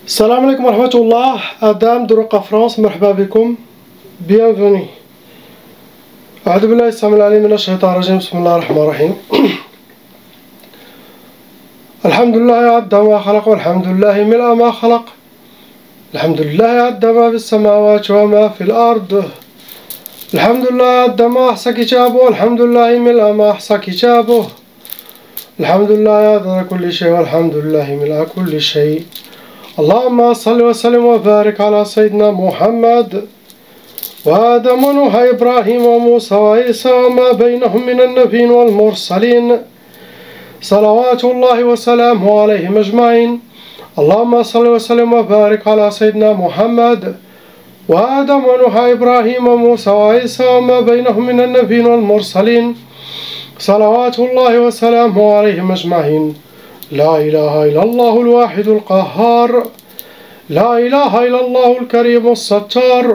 السلام عليكم ورحمة الله. آدم دروقة فرنسا، مرحبا بكم. bienvenue. أعوذ بالله السميع العليم من الشيطان الرجيم. بسم الله الرحمن الرحيم. الحمد لله عد ما خلق، والحمد لله ملء ما خلق. الحمد لله عد ما في السماوات وما في الأرض. الحمد لله عد ما أحصى كتابه، والحمد لله ملء ما أحصى كتابه. الحمد لله عدد كل شيء، والحمد لله ملء كل شيء. اللهم صل وسلم وبارك على سيدنا محمد وآدم ونوح إبراهيم وموسى وعيسى وما بينهم من النبيين والمرسلين، صلوات الله وسلامه عليهم أجمعين. اللهم صل وسلم وبارك على سيدنا محمد وآدم ونوح إبراهيم وموسى وعيسى وما بينهم من النبيين والمرسلين، صلوات الله وسلامه عليهم أجمعين. لا إله إلا الله الواحد القهار، لا إله إلا الله الكريم الستار،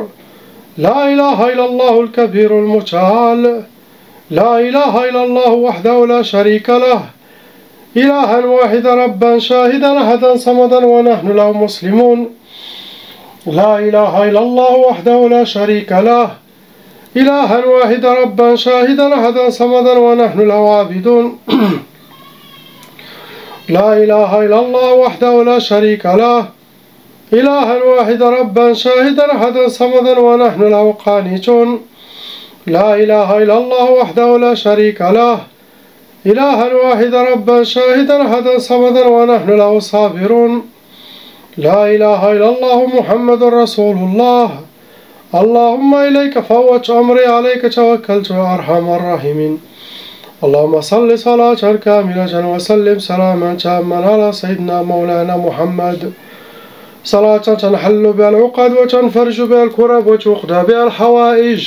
لا إله إلا الله الكبير المتعال، لا إله إلا الله وحده لا شريك له، إلها واحدا ربا شاهدا أحدا صمدا ونحن له مسلمون. لا إله إلا الله وحده لا شريك له، إلها واحدا ربا شاهدا أحدا صمدا ونحن له عابدون. لا إله إلا الله وحده لا شريك له، إلها واحدا ربا شاهدا أحدا صمدا ونحن له قانتون. لا إله إلا الله وحده لا شريك له، إلها واحدا ربا شاهدا أحدا صمدا ونحن له صابرون. لا إله إلا الله محمد رسول الله. اللهم إليك فوت أمري، عليك توكلت يا أرحم الراحمين. اللهم صل صلاة كاملة وسلم سلاما تاما على سيدنا مولانا محمد، صلاة تنحل بها العقد وتنفرج بها الكرب وتقضى بها الحوائج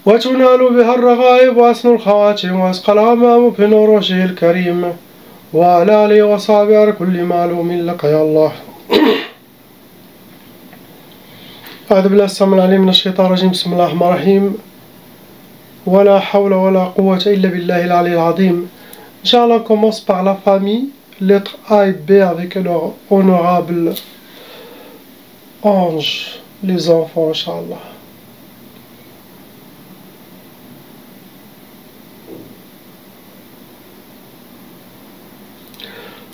وتنال بها الرغائب وحسن الخواتم وأسقى الأمام بنور وجهه الكريم وعلى آله وصحبه على كل معلوم لك يا الله. أعوذ بالله السميع العليم من الشيطان الرجيم. بسم الله الرحمن الرحيم. ولا حول ولا قوة إلا بالله العلي العظيم. Inch'Allah, on commence par la famille, lettres A et B avec leur honorable ange, les enfants, Inch'Allah.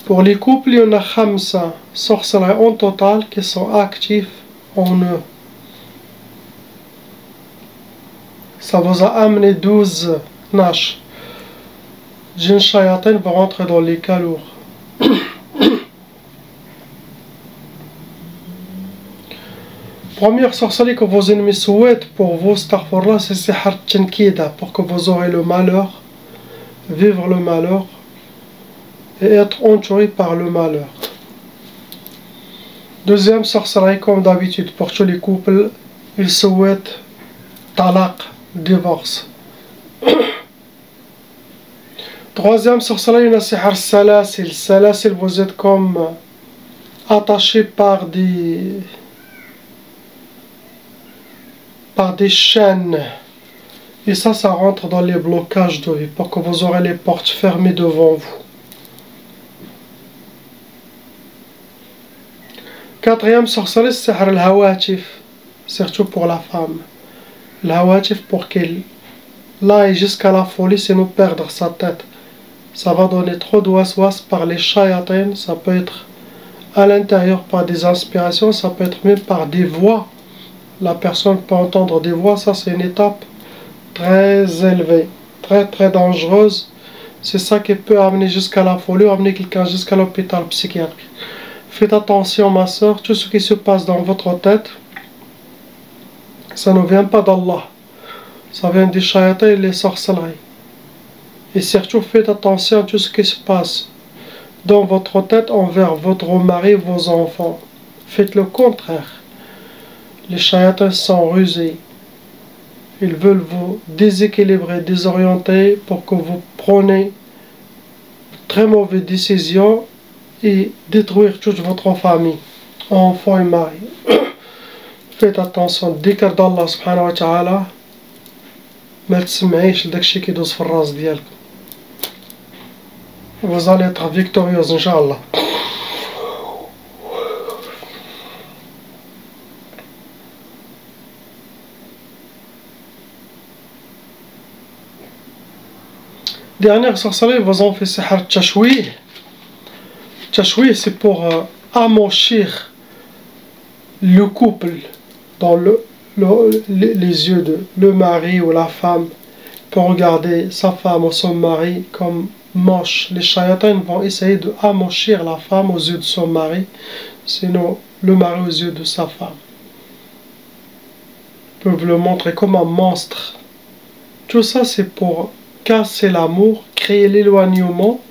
Pour les couples, il y en a 5 sorcelleries en total qui sont actifs en eux. Ça vous a amené 12 nash. Jinn shayatin vont rentrer dans les cas lourds. Première sorcellerie que vos ennemis souhaitent pour vous, astaghfirullah, c'est sihr tankida, pour que vous aurez le malheur, vivre le malheur et être entouré par le malheur. Deuxième sorcellerie, comme d'habitude, pour tous les couples, ils souhaitent talaq, divorce. Troisième sorcellerie, il y a sihr salasil. Salasil, vous êtes comme attaché par des chaînes. Et ça rentre dans les blocages de vie pour que vous aurez les portes fermées devant vous. Quatrième sorcellerie, c'est sihr al-hawatif, surtout pour la femme. L'hawatif, pour qu'elle aille jusqu'à la folie, c'est nous perdre sa tête. Ça va donner trop de waswas par les shayatins. Ça peut être à l'intérieur par des inspirations, ça peut être même par des voix. La personne peut entendre des voix, ça c'est une étape très élevée, très très dangereuse. C'est ça qui peut amener jusqu'à la folie, amener quelqu'un jusqu'à l'hôpital psychiatrique. Faites attention ma soeur, tout ce qui se passe dans votre tête, ça ne vient pas d'Allah, ça vient des shayatins et les sorcelleries. Et surtout faites attention à tout ce qui se passe dans votre tête envers votre mari, vos enfants. Faites le contraire. Les shayatins sont rusés. Ils veulent vous déséquilibrer, désorienter pour que vous preniez de très mauvaises décisions et détruire toute votre famille, enfants et mari. Faites attention, dhikr d'Allah subhanahu wa ta'ala, ما تسمعيش لداكشي كيدوز في الراس ديالك. Vous allez être victorieuse, Inch'Allah. Dernière sorcellerie, ils ont fait sihr tashwih. Tashwih, c'est pour amochir le couple dans les yeux de le mari ou la femme, pour regarder sa femme ou son mari comme moche. Les shayatans vont essayer de amochir la femme aux yeux de son mari, sinon le mari aux yeux de sa femme. Ils peuvent le montrer comme un monstre. Tout ça, c'est pour casser l'amour, créer l'éloignement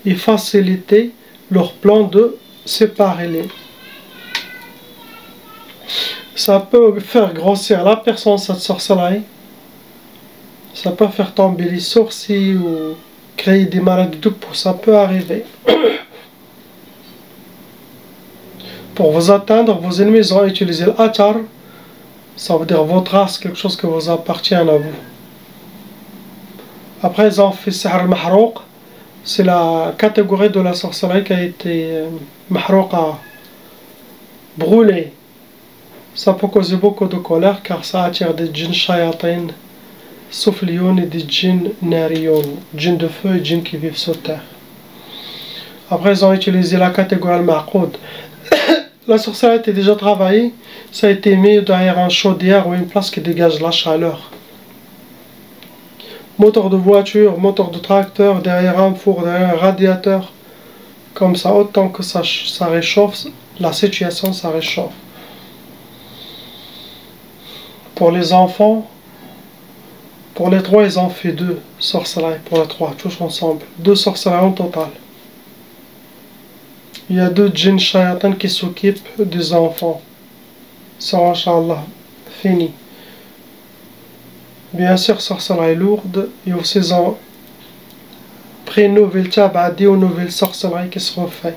et faciliter leur plan de séparer les. Ça peut faire grossir la personne, cette sorcellerie. Ça peut faire tomber les sourcils ou créer des maladies de peau. Ça peut arriver. Pour vous atteindre, vos ennemis ont utilisé l'attar. Ça veut dire votre race, quelque chose qui vous appartient à vous. Après, ils ont fait sihr al-mahrouq. C'est la catégorie de la sorcellerie qui a été mahrouqa, brûlée. Ça peut causer beaucoup de colère car ça attire des djinns shayatin, soufliyoun et des djinns nariyoun, djinns de feu et djinns qui vivent sur terre. Après, ils ont utilisé la catégorie al-ma'qoud. La sorcellerie était déjà travaillée, ça a été mis derrière un chaudière ou une place qui dégage la chaleur. Moteur de voiture, moteur de tracteur, derrière un four, derrière un radiateur. Comme ça, autant que ça réchauffe, la situation, ça réchauffe. Pour les enfants, pour les trois, ils ont fait 2 sorcelleries. Pour les 3, tous ensemble. 2 sorcelleries en total. Il y a 2 djinns shayatans qui s'occupent des enfants. Ça, Inch'Allah, fini. Bien sûr, sorcellerie lourde. Et aussi, ils ont pris une nouvelle tabadi ou une nouvelle sorcellerie qui se refait.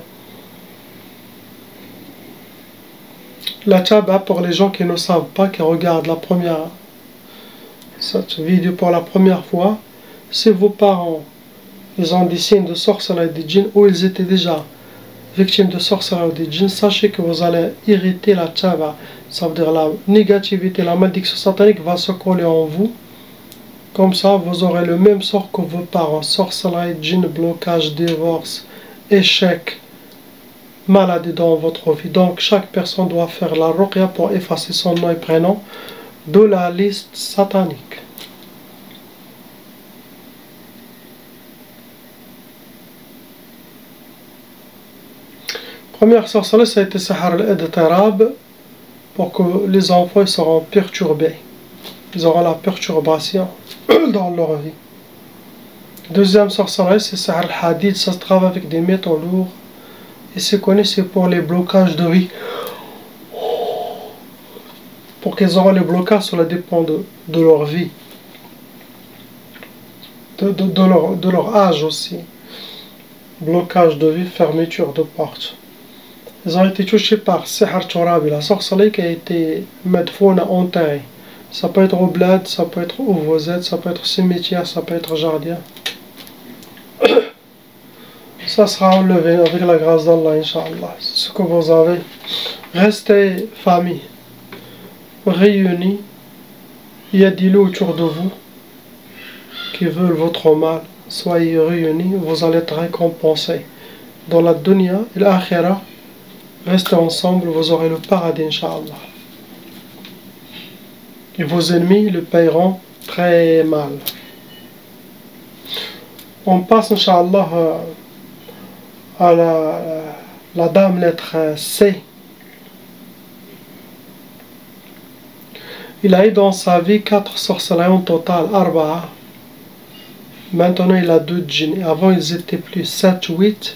La taba, pour les gens qui ne savent pas, qui regardent cette vidéo pour la première fois, si vos parents ils ont des signes de sorcellerie des djinns ou ils étaient déjà victimes de sorcellerie des djinns, sachez que vous allez irriter la taba. Ça veut dire la négativité, la malédiction satanique va se coller en vous. Comme ça, vous aurez le même sort que vos parents. Sorcellerie, djinn, blocage, divorce, échec, maladie dans votre vie. Donc, chaque personne doit faire la ruqya pour effacer son nom et prénom de la liste satanique. Première sorcellerie, ça a été sihr al-idtirab, pour que les enfants seront perturbés. Ils auront la perturbation dans leur vie. Deuxième sorcellerie, c'est sihr al-hadid. Ça se travaille avec des métaux lourds. Et c'est connu, c'est pour les blocages de vie. Pour qu'ils auront les blocages, cela dépend de leur vie. De leur âge aussi. Blocage de vie, fermeture de porte. Ils ont été touchés par sihr turabi, la sorcellerie qui a été madfouna, enterrée. Ça peut être au bled, ça peut être où vous êtes, ça peut être cimetière, ça peut être jardin. Ça sera enlevé avec la grâce d'Allah, Inch'Allah. C'est ce que vous avez. Restez famille, réunis. Il y a des loups autour de vous qui veulent votre mal. Soyez réunis, vous allez être récompensés. Dans la dunya et l'akhira, restez ensemble, vous aurez le paradis, Inch'Allah. Et vos ennemis le paieront très mal. On passe, Inch'Allah, à la dame lettre C. Il a eu dans sa vie 4 sorcelleries en total, arba'a. Maintenant il a 2 djinns. Avant ils étaient plus 7, 8.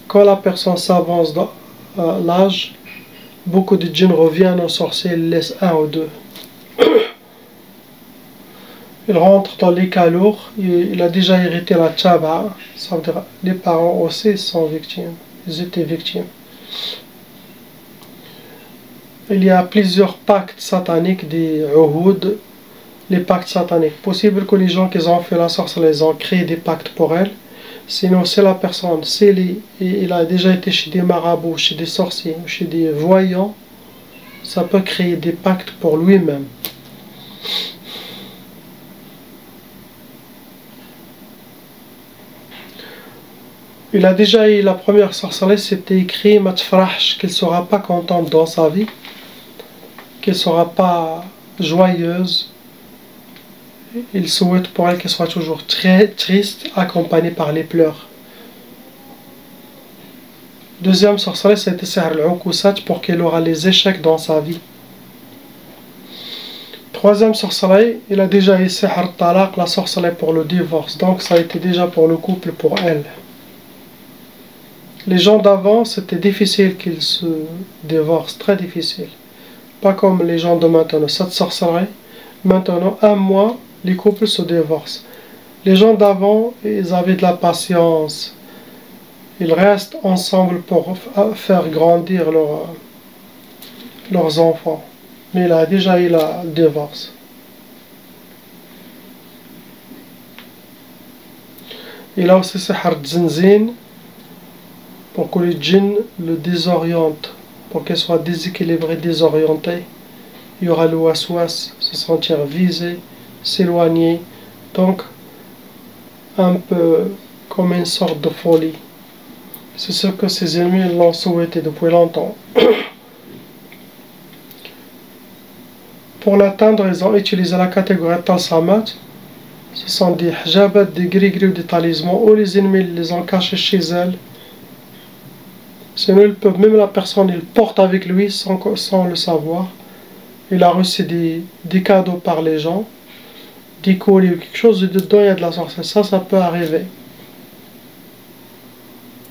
Quand la personne s'avance dans l'âge, beaucoup de djinns reviennent aux sorciers, ils laissent 1 ou 2. Il rentre dans les cas lourds, il a déjà hérité la tchaba, ça veut dire les parents aussi sont victimes, ils étaient victimes. Il y a plusieurs pactes sataniques, des uhud, les pactes sataniques. Possible que les gens qui ont fait la sorcellerie ont créé des pactes pour elle, sinon c'est la personne, il a déjà été chez des marabouts, chez des sorciers, chez des voyants, ça peut créer des pactes pour lui-même. Il a déjà eu la première sorcellerie, c'était écrit Matfrahch, qu'elle ne sera pas contente dans sa vie, qu'elle ne sera pas joyeuse. Il souhaite pour elle qu'elle soit toujours très triste, accompagnée par les pleurs. Deuxième sorcellerie, c'était Sihr al-Ukusat pour qu'elle aura les échecs dans sa vie. Troisième sorcellerie, il a déjà eu Sihr al-Talaq, la sorcellerie pour le divorce. Donc ça a été déjà pour le couple, pour elle. Les gens d'avant, c'était difficile qu'ils se divorcent, très difficile. Pas comme les gens de maintenant. Cette sorcellerie, maintenant, un mois, les couples se divorcent. Les gens d'avant, ils avaient de la patience. Ils restent ensemble pour faire grandir leurs enfants. Mais il a déjà eu le divorce. Il a aussi Sihr Zinzin pour que les djinns le désorientent, pour qu'elle soit déséquilibrée, désorientée. Il y aura le waswas, se sentir visé, s'éloigner, donc un peu comme une sorte de folie. C'est ce que ses ennemis l'ont souhaité depuis longtemps. Pour l'atteindre, ils ont utilisé la catégorie Talsamat. Ce sont des hijabats, des gris-gris ou des talismans, où les ennemis les ont cachés chez elle. Sinon, ils peuvent, même la personne, il porte avec lui sans le savoir. Il a reçu des cadeaux par les gens, des colis ou quelque chose, et dedans il y a de la sorcellerie. Ça peut arriver.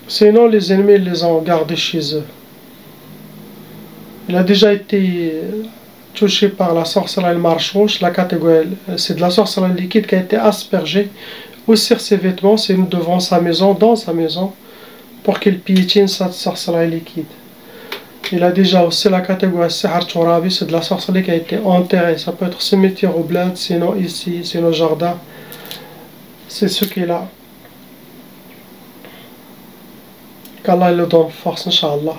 Sinon, les ennemis les ont gardés chez eux. Il a déjà été touché par la sorcellerie marchouche, la catégorie, c'est de la sorcellerie liquide qui a été aspergée ou sur ses vêtements, c'est devant sa maison, dans sa maison, pour qu'il piétine cette sorcellerie liquide. Il a déjà aussi la catégorie Sihr Turabi, c'est de la sorcellerie qui a été enterrée. Ça peut être cimetière ou bled, sinon ici, sinon jardin. C'est ce qu'il a. Qu'Allah le donne force, Inch'Allah.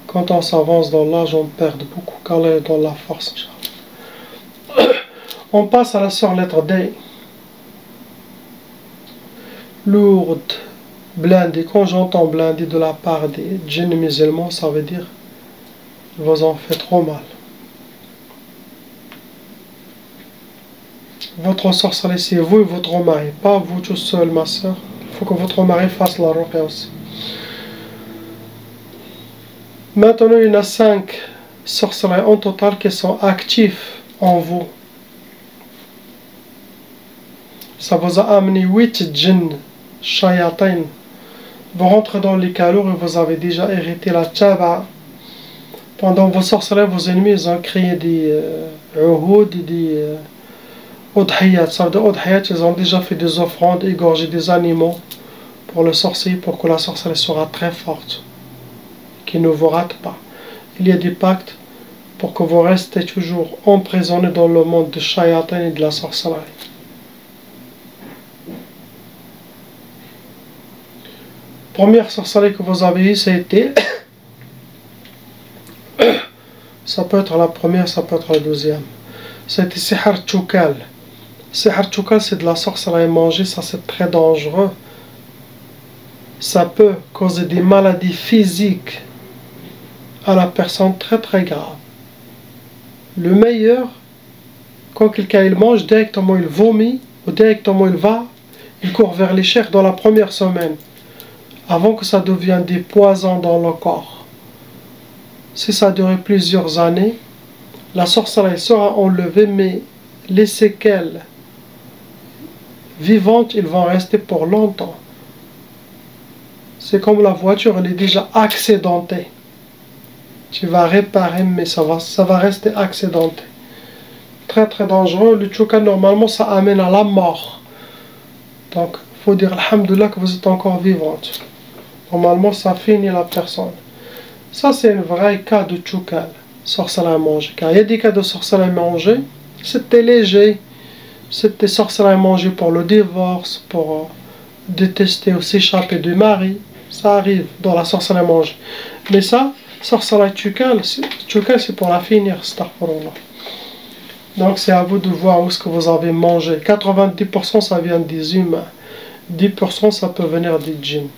Quand on s'avance dans l'âge, on perd beaucoup. Qu'Allah le donne la force, Inch'Allah. On passe à la sœur lettre D. Lourde, blindée. Quand j'entends blindée de la part des djinns musulmans, ça veut dire vous en faites trop mal. Votre sorcellerie, c'est vous et votre mari, pas vous tout seul, ma soeur. Il faut que votre mari fasse la ruqya aussi. Maintenant, il y en a 5 sorcelleries en total qui sont actifs en vous. Ça vous a amené 8 djinns, shayatin. Vous rentrez dans les calours et vous avez déjà hérité la tchaba. Pendant vos sorcelleries, vos ennemis ils ont créé des uhud, des udhiyat. Ça veut dire udhiyat, ils ont déjà fait des offrandes, égorgé des animaux pour le sorcier, pour que la sorcellerie sera très forte, qu'il ne vous rate pas. Il y a des pactes pour que vous restez toujours emprisonnés dans le monde de shayatin et de la sorcellerie. Première sorcellerie que vous avez eue, c'était ça peut être la première, ça peut être la deuxième. C'était Sihr Tchoukal. Sihr Tchoukal, c'est de la sorcellerie mangée, ça c'est très dangereux. Ça peut causer des maladies physiques à la personne très très grave. Le meilleur, quand quelqu'un il mange, directement il vomit, ou directement il court vers les chairs dans la première semaine, avant que ça devienne des poisons dans le corps. Si ça a duré plusieurs années, la sorcellerie sera enlevée, mais les séquelles vivantes, ils vont rester pour longtemps. C'est comme la voiture, elle est déjà accidentée. Tu vas réparer, mais ça va rester accidenté. Très très dangereux. Le tchoukal, normalement, ça amène à la mort. Donc, il faut dire alhamdoulilah que vous êtes encore vivante. Normalement, ça finit la personne. Ça, c'est un vrai cas de tchoukal, sorcellerie à manger. Car il y a des cas de sorcellerie à manger, c'était léger. C'était sorcellerie à manger pour le divorce, pour détester ou s'échapper du mari. Ça arrive dans la sorcellerie à manger. Mais ça, sorcellerie tchoukal, c'est pour la finir, astaghfirullah. Donc c'est à vous de voir où est-ce que vous avez mangé. 90% ça vient des humains. 10% ça peut venir des djinns.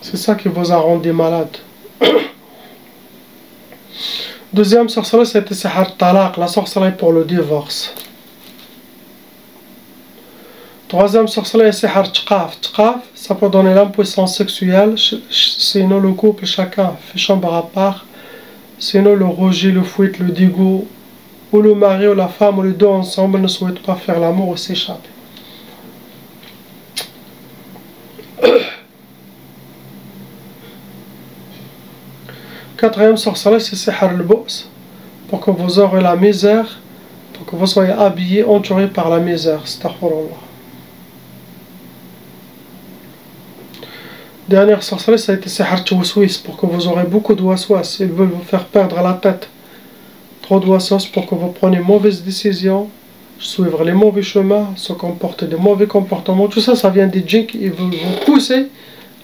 C'est ça qui vous a rendu malade. Deuxième sorcellerie, c'était Sihar Talaq, la sorcellerie pour le divorce. Troisième sorcellerie, Sihar Tqaf. Tqaf, ça peut donner l'impuissance sexuelle, sinon le couple, chacun fait chambre à part. Sinon le rejet, le fuite, le dégoût, ou le mari ou la femme, ou les deux ensemble ne souhaitent pas faire l'amour ou s'échapper. Quatrième sorcellerie, c'est Sihar al-Bu's, pour que vous aurez la misère, pour que vous soyez habillés, entourés par la misère. Astaghfirullah. Dernière sorcellerie, ça a été Sihar Tawswis, pour que vous aurez beaucoup de waswas. Ils veulent vous faire perdre la tête. Trop de waswas pour que vous preniez mauvaises décisions, suivre les mauvais chemins, se comporter de mauvais comportements. Tout ça, ça vient des djinns qui veulent vous pousser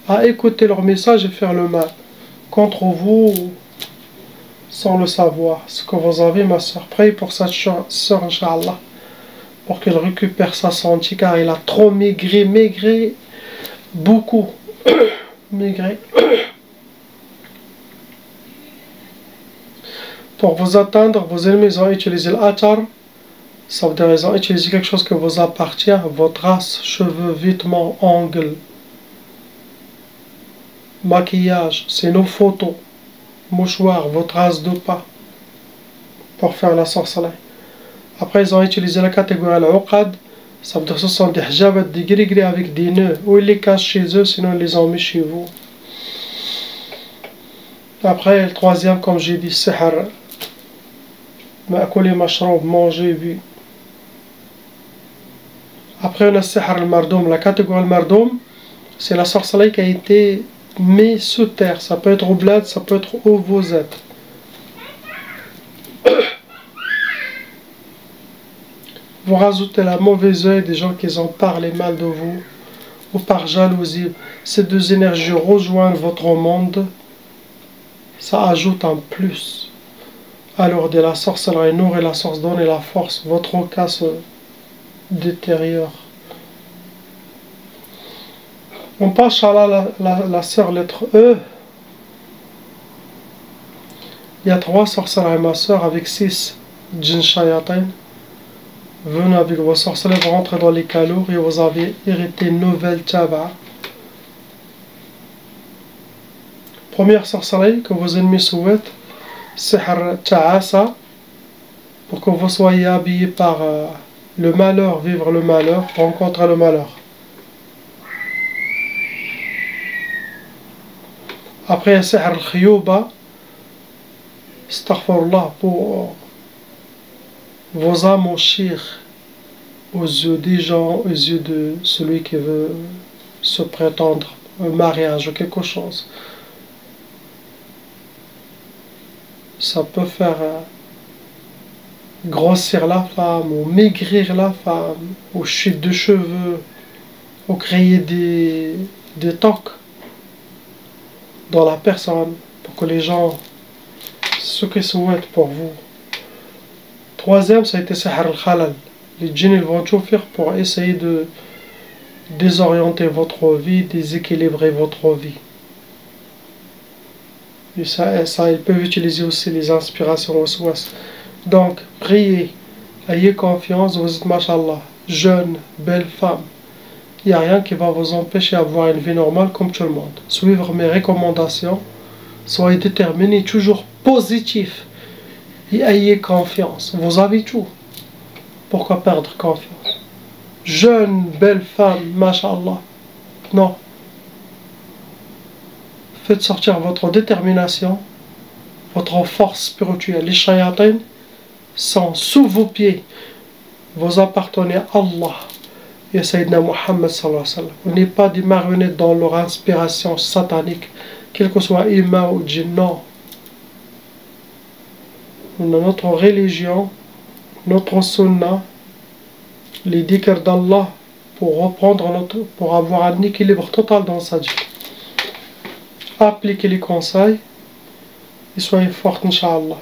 à écouter leur message et faire le mal contre vous sans le savoir. Ce que vous avez, ma soeur, priez pour cette soeur, Inch'Allah, pour qu'elle récupère sa santé, car elle a trop maigré, beaucoup maigré. Pour vous atteindre, vos ennemis ont utilisé l'attar, ça veut dire qu'ils ont utilisé quelque chose qui vous appartient, votre race, cheveux, vêtements, ongles, maquillage, c'est nos photos, mouchoirs, votre race de pas, pour faire la sorcellerie. Après, ils ont utilisé la catégorie al-uqad, ça veut dire que ce sont des hijabs, des gris-gris avec des nœuds, ou ils les cachent chez eux, sinon ils les ont mis chez vous. Après, le troisième, comme j'ai dit, Sihar, ma'kouli mashroub, manger, bu. Après, on a Sihar al-Mardoum, la catégorie al-Mardoum, c'est la sorcellerie qui a été mise sous terre. Ça peut être au bled, ça peut être où vous êtes. Vous rajoutez la mauvaise œil des gens qui ont parlé mal de vous, ou par jalousie. Ces deux énergies rejoignent votre monde, ça ajoute un plus. Alors de la sorcellerie nourrit la source, donne la force, votre cas se détériore. On passe à la sœur lettre E. Il y a 3 sorcelleries, ma sœur, avec 6 djinn shayatin. Venez avec vos sorcelleries, vous rentrez dans les calours et vous avez hérité une nouvelle taba. Première sorcellerie que vos ennemis souhaitent, Sihar Ta'asa, pour que vous soyez habillés par le malheur, vivre le malheur, rencontrer le malheur. Après, Sihar al-Khiyouba, Astaghfirullah, pour vos amochir aux yeux des gens, aux yeux de celui qui veut se prétendre un mariage ou quelque chose. Ça peut faire grossir la femme, ou maigrir la femme, ou chute de cheveux, ou créer des tocs dans la personne, pour que les gens, ce qu'ils souhaitent pour vous. Troisième, ça a été Sihar al-Khalal. Les djinns vont tout faire pour essayer de désorienter votre vie, déséquilibrer votre vie. Et ça, ils peuvent utiliser aussi les inspirations au swas. Donc, priez, ayez confiance, vous êtes, mashallah, jeune, belle femme. Il n'y a rien qui va vous empêcher d'avoir une vie normale comme tout le monde. Suivre mes recommandations, soyez déterminés, toujours positif. Et ayez confiance. Vous avez tout. Pourquoi perdre confiance? Jeune, belle femme, mashallah. Non. Faites sortir votre détermination, votre force spirituelle. Les shayatins sont sous vos pieds. Vous appartenez à Allah et à Sayyidina Muhammad sallallahu alayhi wa sallam. Vous n'êtes pas des marionnettes dans leur inspiration satanique, quel que soit humain ou djinn. Non. On a notre religion, notre sunna, les dhikr d'Allah pour avoir un équilibre total dans sa vie. Appliquez les conseils et soyez forts, Inch'Allah.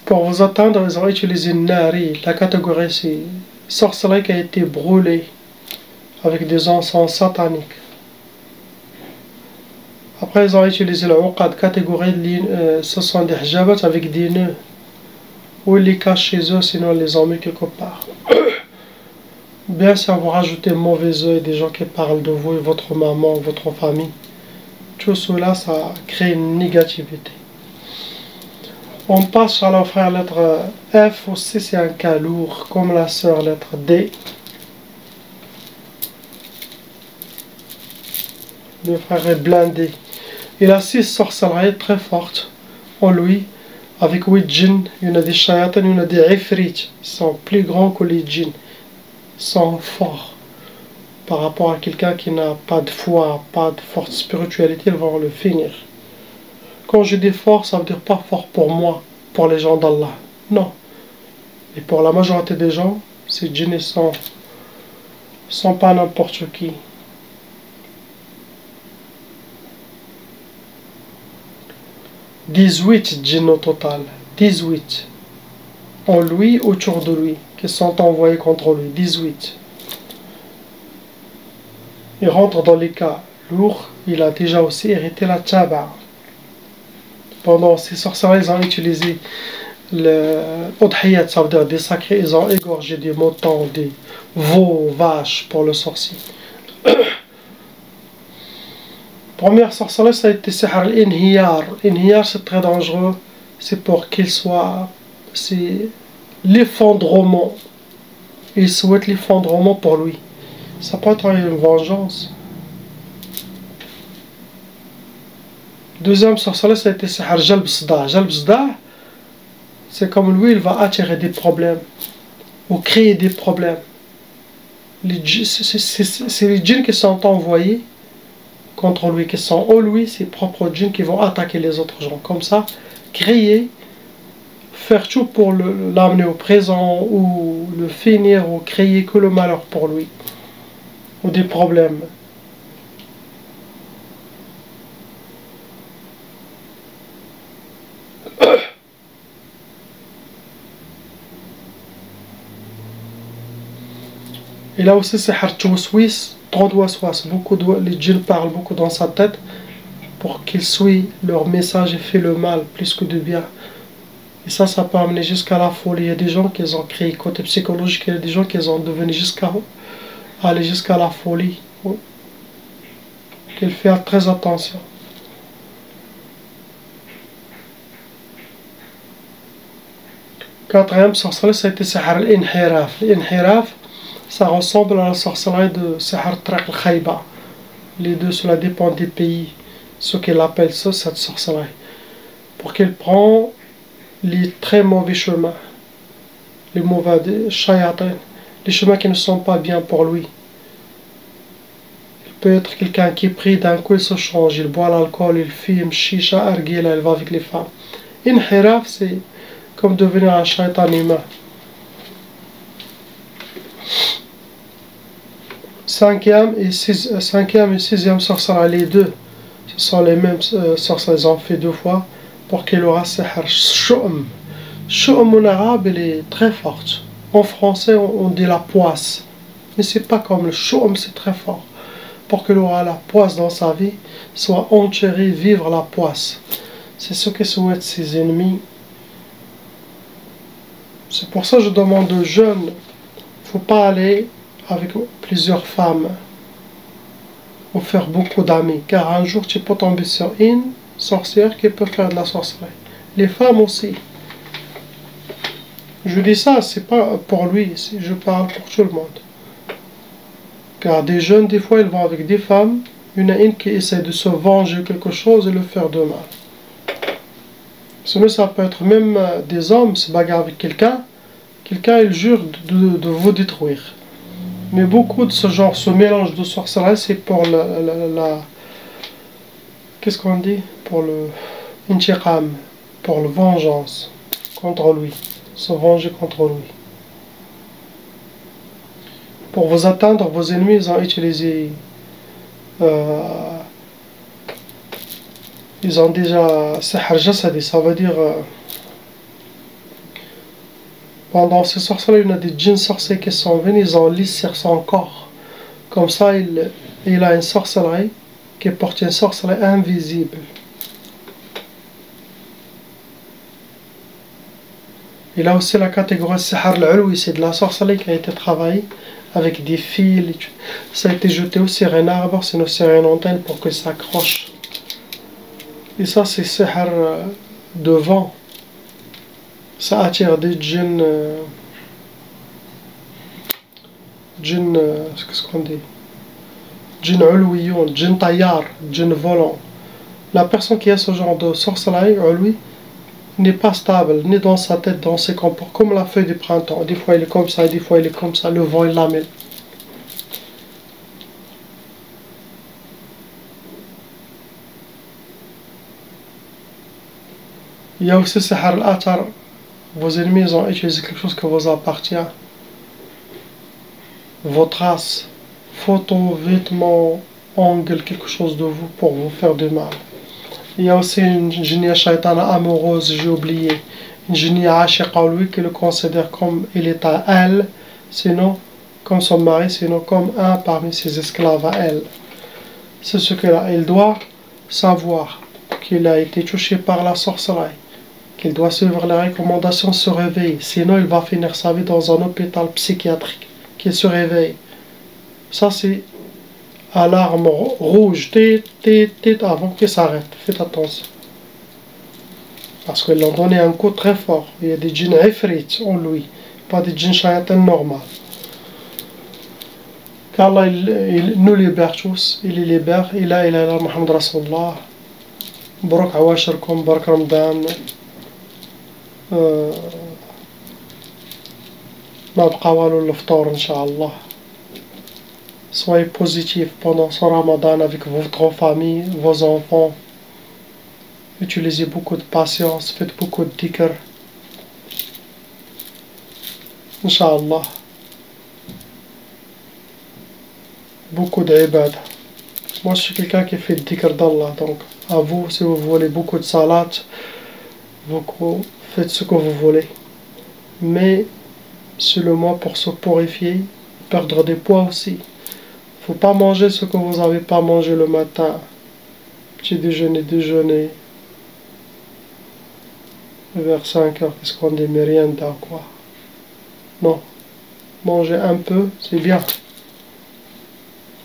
Pour vous atteindre, ils ont utilisé Nari. La catégorie, c'est sorcellerie qui a été brûlée avec des encens sataniques. Après, ils ont utilisé le uqad, catégorie ce sont des hijabat avec des nœuds. Ou ils les cachent chez eux, sinon ils les ont mis quelque part. Bien sûr, vous rajoutez mauvais œil, des gens qui parlent de vous et votre maman, votre famille. Tout cela, ça crée une négativité. On passe à la frère lettre F aussi, c'est un cas lourd, comme la sœur lettre D. Le frère est blindé. Il a 6 sorcelleries très fortes en lui, avec 8 djinns. Il y en a des shayatans, il y en a des ifrit. Ils sont plus grands que les djinns. Ils sont forts. Par rapport à quelqu'un qui n'a pas de foi, pas de forte spiritualité, ils vont le finir. Quand je dis fort, ça veut dire pas fort pour moi, pour les gens d'Allah. Non. Et pour la majorité des gens, ces djinns sont pas n'importe qui. 18 djinns au total. 18. En lui, autour de lui, qui sont envoyés contre lui. 18. Il rentre dans les cas lourds. Il a déjà aussi hérité la taba. Pendant ces sorcelleries, ils ont utilisé le udhiyat, ça veut dire des sacrés. Ils ont égorgé des moutons, des veaux, vaches pour le sorcier. Première sorcellerie, ça a été sihr l'inhiyar. L'inhiyar, c'est très dangereux. C'est pour qu'il soit... C'est l'effondrement. Il souhaite l'effondrement pour lui. Ça peut être une vengeance. Deuxième sorcellerie, ça a été sihr jalb sda. Jalb sda, c'est comme lui, il va attirer des problèmes. Ou créer des problèmes. C'est les djinns qui sont envoyés contre lui, qui sont en lui, ses propres djinns qui vont attaquer les autres gens. Comme ça, créer, faire tout pour l'amener au présent, ou le finir, ou créer que le malheur pour lui, ou des problèmes. Et là aussi, c'est Hartoussouis, trop de waswas. Les djinns parlent beaucoup dans sa tête pour qu'il suit leur message et fait le mal plus que du bien. Et ça peut amener jusqu'à la folie. Il y a des gens qui ont créé côté psychologique, il y a des gens qui ont devenu aller jusqu'à la folie. Qu'il fait très attention. Quatrième sorcellerie, ça a été Sihr l'inhiraf. L'inhiraf, ça ressemble à la sorcellerie de Sihr Traq al-Khayba. Les deux, cela dépend des pays, ce qu'ils appellent ça, cette sorcellerie. Pour qu'il prend les très mauvais chemins, les mauvais shayatins, les chemins qui ne sont pas bien pour lui. Il peut être quelqu'un qui prie, d'un coup il se change, il boit l'alcool, il fume, chicha, argila, il va avec les femmes. Inhiraf, c'est comme devenir un shaitan humain. Cinquième et sixième sorcellerie, les deux, ce sont les mêmes sorcelleries, ils ont fait 2 fois, pour qu'il aura sihr shu'um. Shu'um en arabe, elle est très forte. En français, on dit la poisse. Mais c'est pas comme le shu'um, c'est très fort. Pour qu'il aura la poisse dans sa vie, soit enterré, vivre la poisse. C'est ce que souhaitent ses ennemis. C'est pour ça que je demande aux jeunes, il ne faut pas aller avec plusieurs femmes ou faire beaucoup d'amis, car un jour tu peux tomber sur une sorcière qui peut faire de la sorcellerie. Les femmes aussi. Je dis ça, c'est pas pour lui, je parle pour tout le monde. Car des jeunes, des fois, ils vont avec des femmes, il y en a une qui essaie de se venger quelque chose et le faire de mal. Sinon, ça peut être même des hommes se bagarrent avec quelqu'un, il jure de vous détruire. Mais beaucoup de ce genre, ce mélange de sorcellerie, c'est pour qu'est-ce qu'on dit? Pour le intiqam, pour la vengeance contre lui, se venger contre lui. Pour vous atteindre, vos ennemis, ils ont utilisé ils ont déjà sihr jasadi, ça veut dire pendant ces sorcelleries, il y en a des djinns sorciers qui sont venus, ils ont lissé son corps Comme ça, il a une sorcellerie qui porte une sorcellerie invisible. Il a aussi la catégorie Sihar al-Ulwi, c'est de la sorcellerie qui a été travaillée avec des fils. Ça a été jeté aussi sur un arbre, sinon sur une antenne pour que ça accroche. Et ça, c'est Sihar de vent. Ça attire des djinns. Qu'est-ce qu'on dit? Djinn ulwiyoun, djinn tayyar, djinn volant. La personne qui a ce genre de sorcellerie, ulwi, n'est pas stable, ni dans sa tête, dans ses comportements, comme la feuille du printemps. Des fois il est comme ça, des fois il est comme ça, le vent il l'amène. Il y a aussi Sihar al-Athar. Vos ennemis ont utilisé quelque chose qui vous appartient. Vos traces, photos, vêtements, ongles, quelque chose de vous pour vous faire du mal. Il y a aussi une Jinnia Shaitana amoureuse, j'ai oublié. Une Jinnia Ashiqa lui qui le considère comme il est à elle, sinon comme son mari, sinon comme un parmi ses esclaves à elle. C'est ce qu'il a. Il doit savoir qu'il a été touché par la sorcellerie, qu'il doit suivre les recommandations, se réveiller, sinon il va finir sa vie dans un hôpital psychiatrique. Qu'il se réveille. Ça c'est alarme rouge, avant qu'il s'arrête. Faites attention. Parce qu'ils l'ont donné un coup très fort. Il y a des djinns ifrit en lui, pas des djinns shayatin normaux. Qu'Allah il nous libère tous, il les libère. Ila ila ila Muhammad Rasulullah. Barak awashirkum, barak Ramadan. ما بقى والو الفطور إن شاء الله. Soyez positif pendant ce Ramadan avec votre famille, vos enfants. Utilisez beaucoup de patience, faites beaucoup de dhikr. Inch'Allah. Beaucoup d'ibad. Moi je suis quelqu'un qui fait le dhikr d'Allah, donc à vous, si vous voulez beaucoup de salat, vous faites ce que vous voulez. Mais seulement pour se purifier, perdre des poids aussi. Faut pas manger ce que vous n'avez pas mangé le matin. Petit déjeuner. Vers 5 heures, qu'est-ce qu'on dit, mérienda quoi. Non. Manger un peu, c'est bien.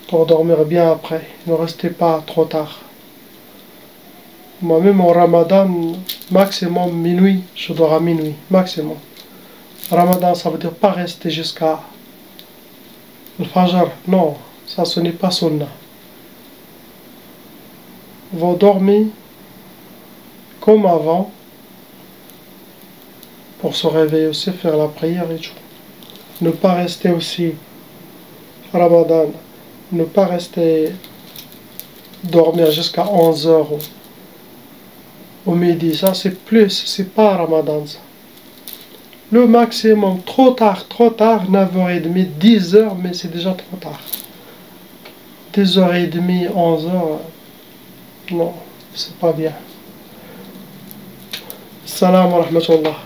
Pour dormir bien après. Ne restez pas trop tard. Moi-même en Ramadan, maximum minuit, je dors à minuit. Maximum. Ramadan, ça veut dire pas rester jusqu'à le Fajr. Non. Ça, ce n'est pas sunna. Vous dormez comme avant pour se réveiller aussi, faire la prière et tout. Ne pas rester aussi Ramadan. Ne pas rester dormir jusqu'à 11 heures au midi. Ça, c'est plus, c'est pas Ramadan ça. Le maximum, trop tard, 9h30, 10h, mais c'est déjà trop tard. 10h30, 11h, non, c'est pas bien. Salam wa rahmatullah.